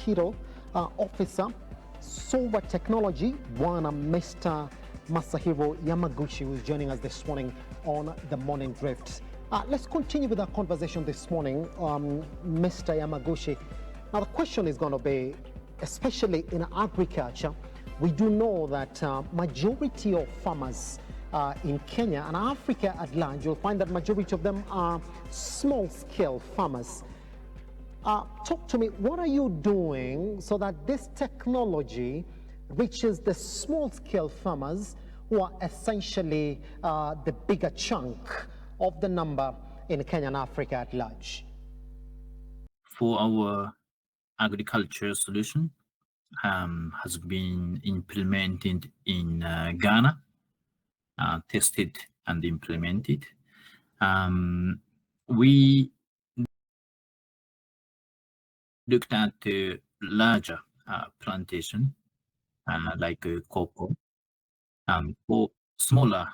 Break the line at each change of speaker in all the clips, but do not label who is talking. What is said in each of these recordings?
Mosquito Officer, Solar Technology, one Mr. Masahiro Yamaguchi, who is joining us this morning on the Morning Drift. Let's continue with our conversation this morning, Mr. Yamaguchi. Now, the question is going to be, especially in agriculture, we do know that majority of farmers in Kenya and Africa at large, you'll find that majority of them are small-scale farmers. Talk to me, what are you doing so that this technology reaches the small-scale farmers who are essentially the bigger chunk of the number in Kenya and Africa at large?
For our agriculture solution, has been implemented in Ghana, tested and implemented. We looked at the larger plantation, like cocoa. For smaller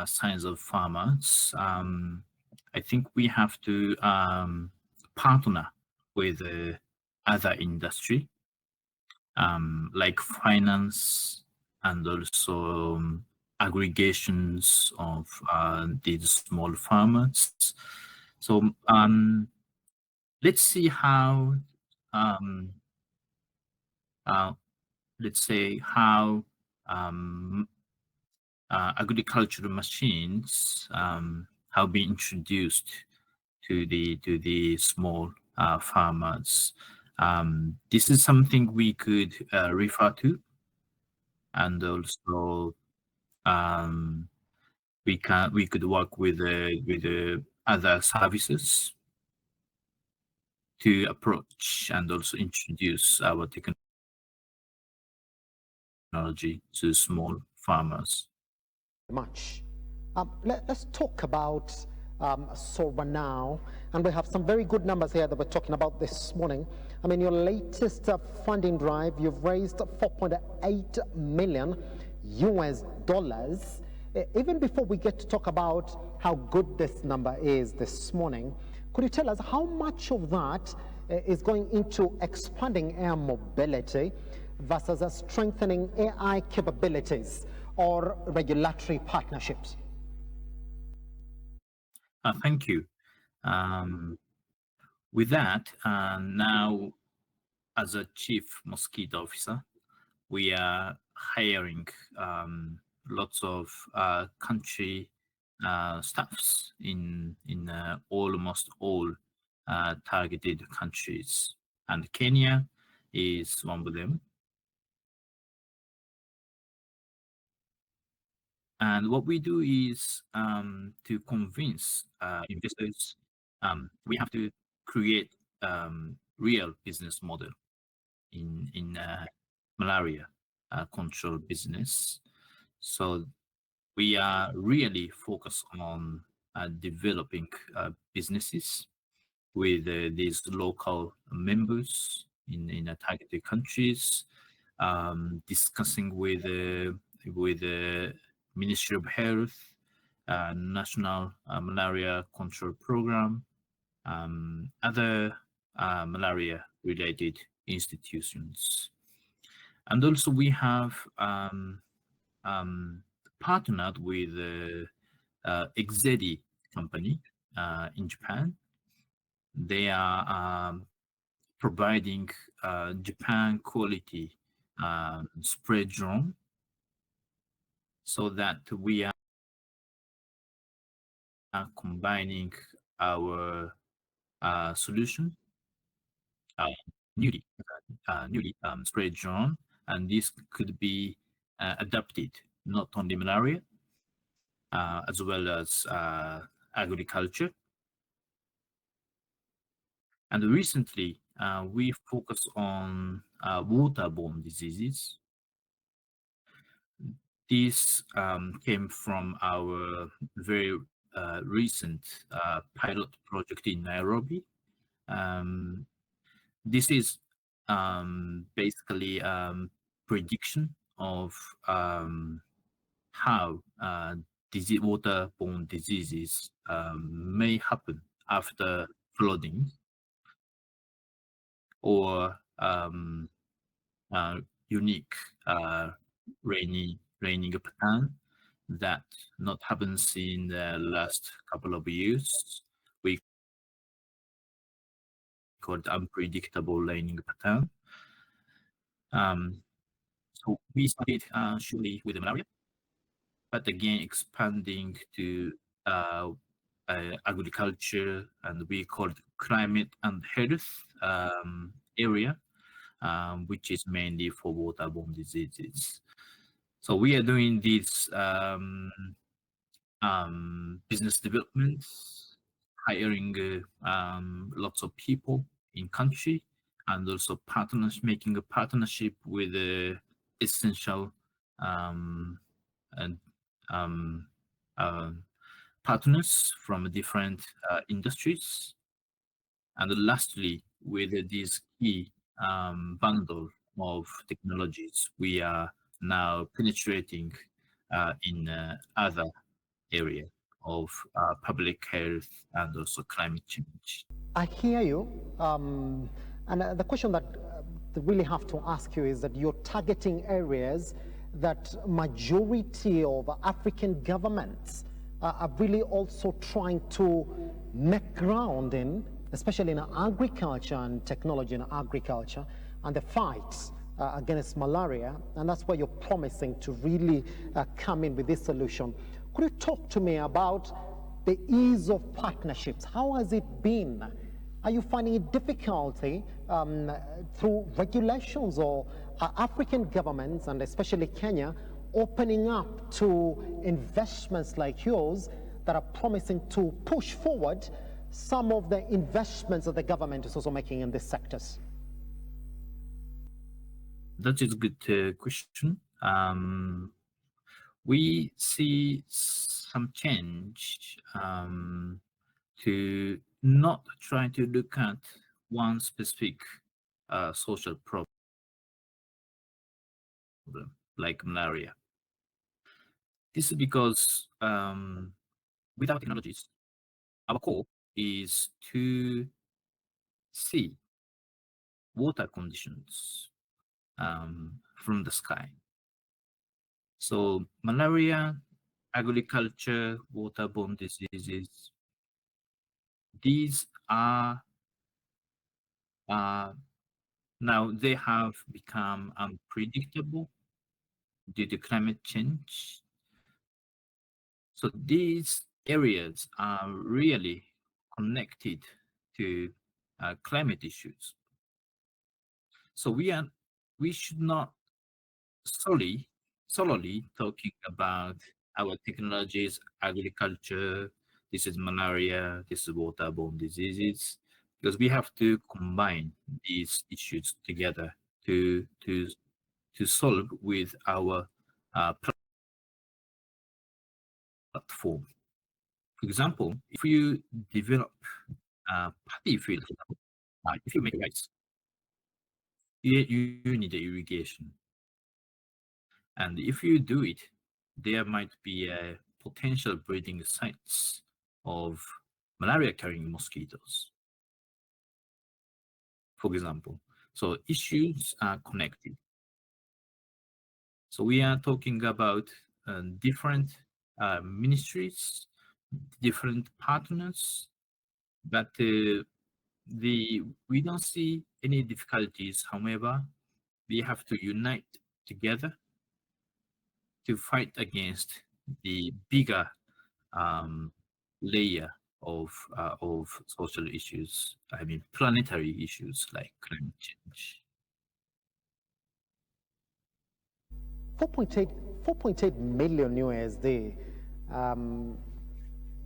size of farmers, I think we have to partner with other industry, like finance and also aggregations of these small farmers. So let's see how agricultural machines have been introduced to the small farmers. This is something we could refer to, and also we could work with other services to approach and also introduce our technology to small farmers.
Much. Let's talk about SORBA now, and we have some very good numbers here that we're talking about this morning. I mean, your latest funding drive, you've raised $4.8 million US dollars. Even before we get to talk about how good this number is this morning, could you tell us how much of that is going into expanding air mobility versus strengthening AI capabilities or regulatory partnerships?
Thank you. With that, now as a chief mosquito officer, we are hiring lots of country staffs in almost all targeted countries, and Kenya is one of them. And what we do is to convince investors, we have to create real business model in malaria control business. So we are really focused on developing businesses with these local members in targeted countries, discussing with the Ministry of Health, National Malaria Control Program, other malaria-related institutions. And also we have partnered with Exedi company in Japan. They are providing Japan quality spray drone, so that we are combining our solution, newly spray drone, and this could be adapted not only malaria as well as agriculture. And recently we focused on waterborne diseases. This came from our very recent pilot project in Nairobi. This is basically prediction of how waterborne diseases may happen after flooding, or um, uh, unique raining pattern that not happens in the last couple of years. We call it unpredictable raining pattern. So we started surely with the malaria, but again expanding to uh, agriculture, and we call it climate and health area, which is mainly for waterborne diseases. So we are doing this business development, hiring lots of people in country, and also partners making a partnership with essential um, and um, uh, partners from different industries. And lastly, with this key bundle of technologies, we are now penetrating in other area of public health and also climate change.
I hear you. And the question that really have to ask you is that you're targeting areas that majority of African governments are really also trying to make ground in, especially in agriculture and technology in agriculture and the fight against malaria. And that's why you're promising to really come in with this solution. Could you talk to me about the ease of partnerships? How has it been? Are you finding it difficulty through regulations, or are African governments, and especially Kenya, opening up to investments like yours that are promising to push forward some of the investments that the government is also making in these sectors?
That is a good question. We see some change to not try to look at one specific social problem like malaria. This is because with our technologies, our core is to see water conditions from the sky. So malaria, agriculture, waterborne diseases, these are now they have become unpredictable due to climate change. So these areas are really connected to climate issues. So we should not solely talking about our technologies, agriculture, this is malaria, this is waterborne diseases, because we have to combine these issues together to solve with our platform. For example, if you develop paddy field, if you make rice, you need irrigation. And if you do it, there might be a potential breeding sites of malaria carrying mosquitoes, for example. So issues are connected. So we are talking about different ministries, different partners, but we don't see any difficulties. However, we have to unite together to fight against the bigger layer of social issues. I mean, planetary issues like climate change.
4.8 million USD,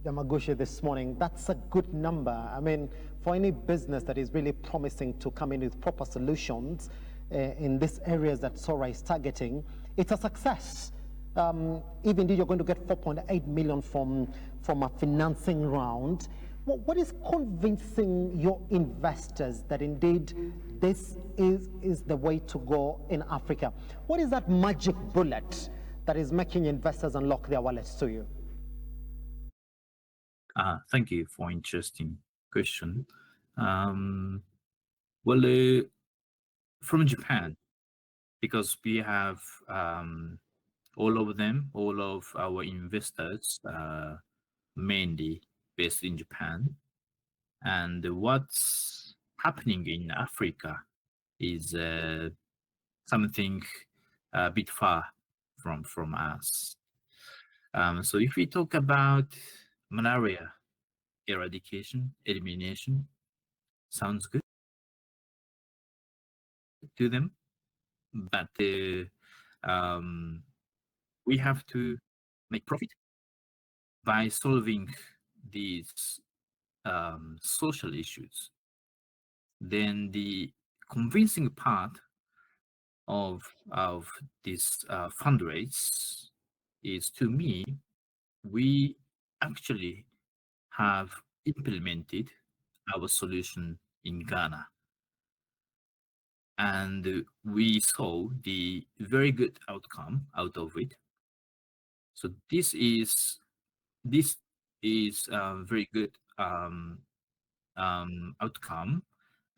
Yamaguchi, this morning. That's a good number. I mean, for any business that is really promising to come in with proper solutions in these areas that SORA is targeting, it's a success. If indeed you're going to get 4.8 million from a financing round, what is convincing your investors that indeed this is the way to go in Africa? What is that magic bullet that is making investors unlock their wallets to you?
Thank you for interesting question. Well, from Japan, because we have all of them, all of our investors, mainly based in Japan. And what's happening in Africa is something a bit far from us. So if we talk about malaria eradication, elimination, sounds good to them, but um, we have to make profit by solving these social issues. Then the convincing part of this fundraise is, to me, we actually have implemented our solution in Ghana, and we saw the very good outcome out of it. So this is a very good outcome,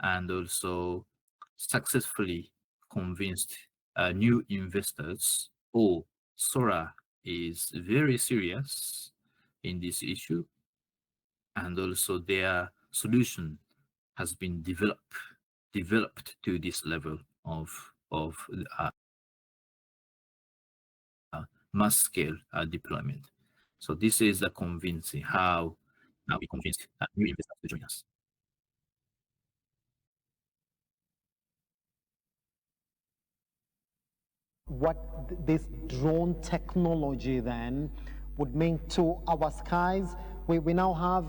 and also successfully convinced new investors. Oh, Sora is very serious in this issue, and also their solution has been developed to this level of uh, mass scale deployment. So this is a convincing how we convinced new investors to join us.
What this drone technology then would mean to our skies. We now have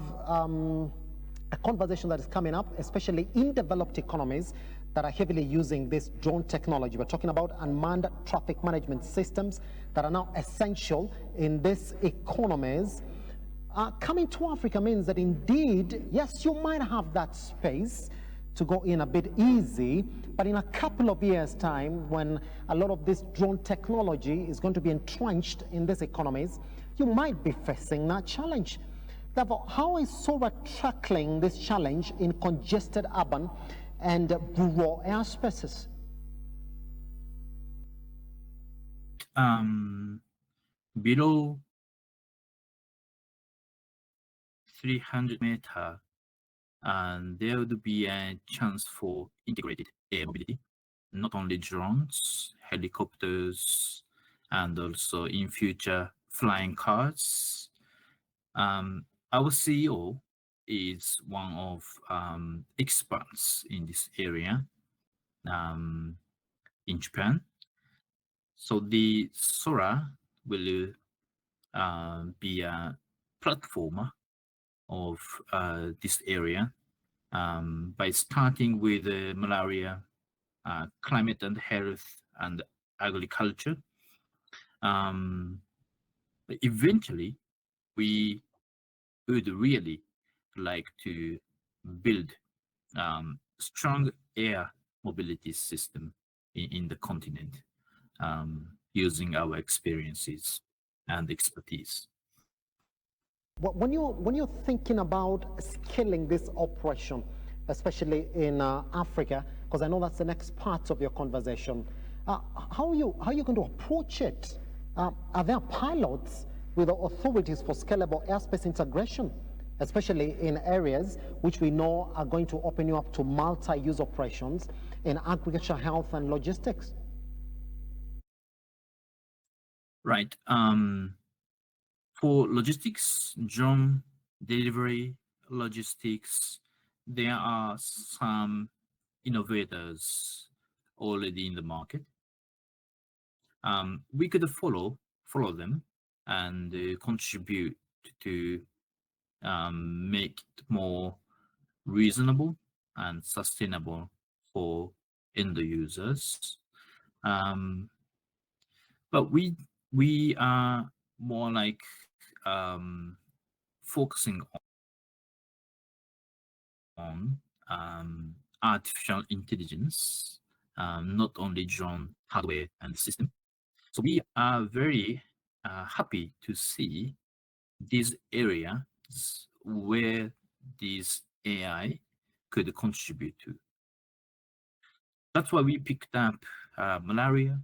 a conversation that is coming up, especially in developed economies that are heavily using this drone technology. We're talking about unmanned traffic management systems that are now essential in these economies. Coming to Africa means that indeed, yes, you might have that space to go in a bit easy, but in a couple of years' time, when a lot of this drone technology is going to be entrenched in these economies, you might be facing that challenge. Therefore, how is SORA tackling this challenge in congested urban and rural airspaces?
Below 300-meter, and there would be a chance for integrated air mobility, not only drones, helicopters, and also in future flying cars. Our CEO is one of experts in this area in Japan. So the Sora will be a platform of this area by starting with malaria, climate and health, and agriculture. Eventually, we would really like to build strong air mobility system in the continent using our experiences and expertise.
When you're thinking about scaling this operation, especially in Africa, because I know that's the next part of your conversation, how are you going to approach it? Are there pilots with the authorities for scalable airspace integration, especially in areas which we know are going to open you up to multi-use operations in agriculture, health, and logistics?
Right. For logistics, drone delivery logistics, there are some innovators already in the market. We could follow them and contribute to make it more reasonable and sustainable for end users. But we are more like focusing on artificial intelligence, not only drone hardware and system. So we are very happy to see these areas where this AI could contribute to. That's why we picked up malaria,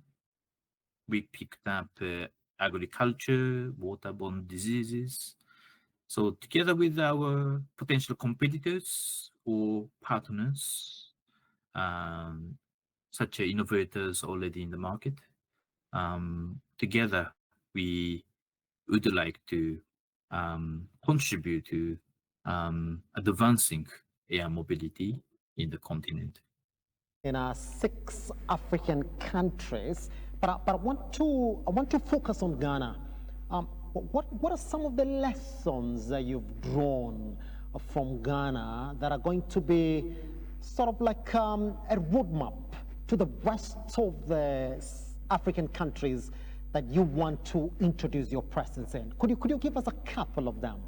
we picked up agriculture, waterborne diseases. So together with our potential competitors or partners, um, such innovators already in the market, together we would like to contribute to advancing air mobility in the continent.
In 6 African countries, but I want to focus on Ghana. What are some of the lessons that you've drawn from Ghana that are going to be sort of like a roadmap to the rest of the African countries that you want to introduce your presence in? Could you give us a couple of them?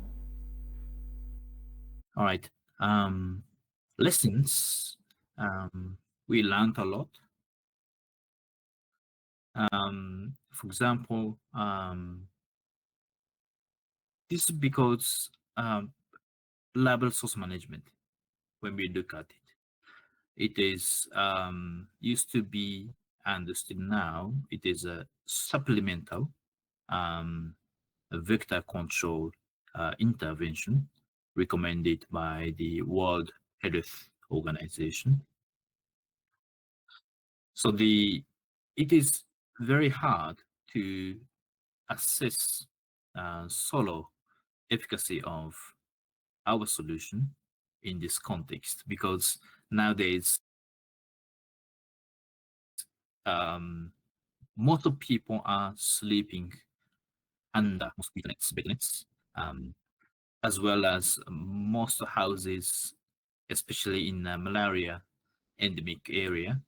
All right. Lessons. We learned a lot. For example, this is because liable source management, when we look at it is used to be understood now, it is a supplemental vector control intervention recommended by the World Health Organization. So it is very hard to assess solo efficacy of our solution in this context, because nowadays most of people are sleeping under mosquito nets, bed nets, as well as most houses, especially in malaria endemic area,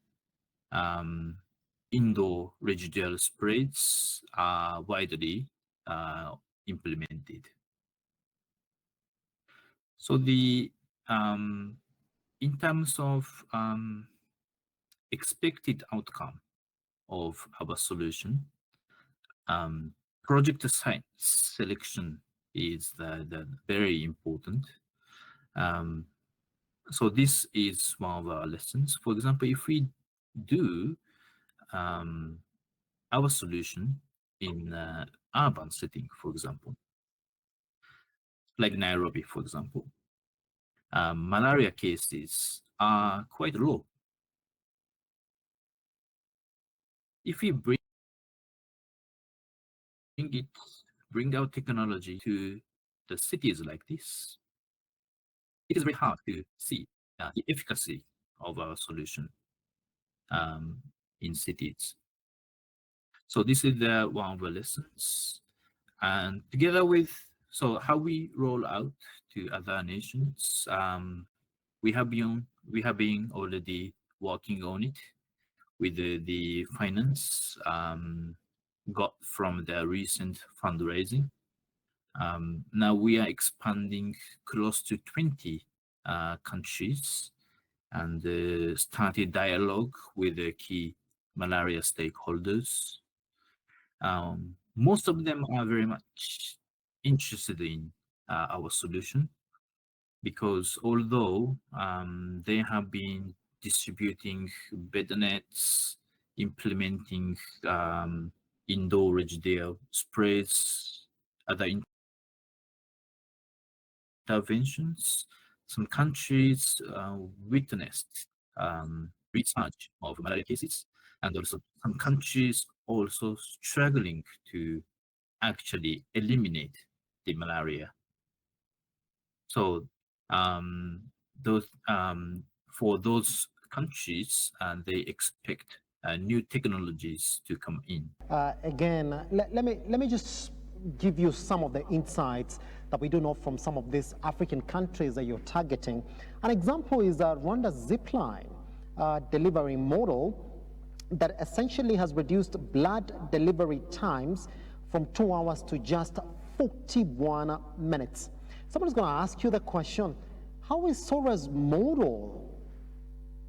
indoor residual sprays are widely implemented. So in terms of expected outcome of our solution, project site selection is the very important. So this is one of our lessons. For example, if we do our solution in urban setting, for example, like Nairobi, for example, malaria cases are quite low. If we bring our technology to the cities like this, it is very hard to see the efficacy of our solution in cities. So this is one of the lessons. And together with, so how we roll out to other nations, we have been already working on it with the finance got from the recent fundraising. Now we are expanding close to 20 countries and started dialogue with the key malaria stakeholders. Most of them are very much interested in our solution, because although they have been distributing bed nets, implementing indoor residual sprays, other interventions, some countries witnessed resurge of malaria cases, and also some countries also struggling to actually eliminate the malaria. So those for those countries, they expect new technologies to come in.
Again, let me just give you some of the insights that we do know from some of these African countries that you're targeting. An example is Rwanda's Zipline delivery model that essentially has reduced blood delivery times from 2 hours to just 41 minutes. Someone's going to ask you the question, how is Sora's model?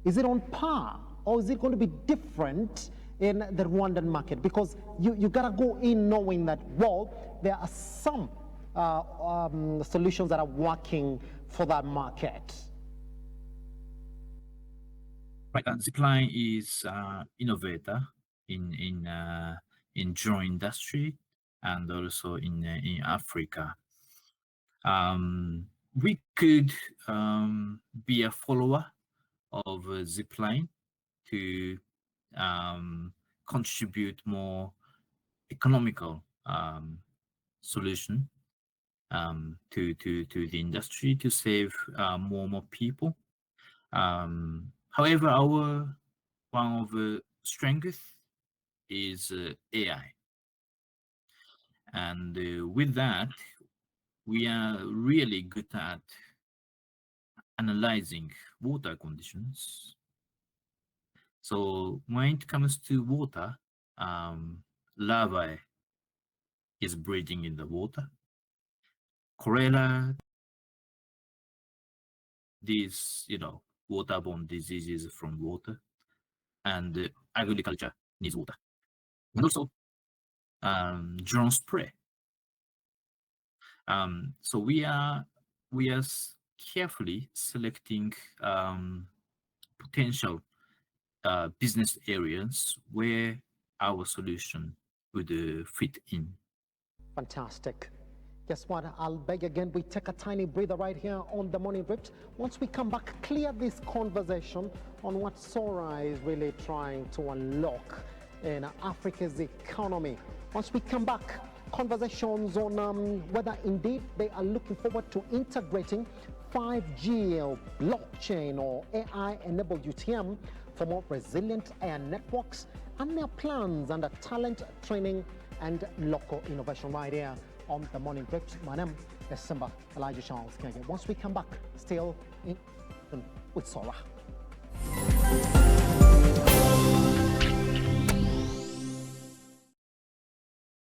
Is it on par, or is it going to be different in the Rwandan market? Because you got to go in knowing that, well, there are some solutions that are working for that market.
Right, Zipline is innovator in drone industry and also in Africa. We could be a follower of Zipline to contribute more economical solution to the industry to save more people. However, our one of the strengths is AI, and with that, we are really good at analyzing water conditions. So when it comes to water, larvae is breeding in the water. Cholera, these, waterborne diseases from water, and agriculture needs water. And also, drone spray. So we are carefully selecting potential business areas where our solution would fit in.
Fantastic. Guess what? I'll beg again, we take a tiny breather right here on the Morning Drift. Once we come back, clear this conversation on what Sora is really trying to unlock in Africa's economy. Once we come back, conversations on whether indeed they are looking forward to integrating 5G or blockchain or AI-enabled UTM for more resilient air networks, and their plans under talent training and local innovation right here on the Morning Drift. My name is Simba Elijah Charles Kenge. Once we come back, still in with Sora.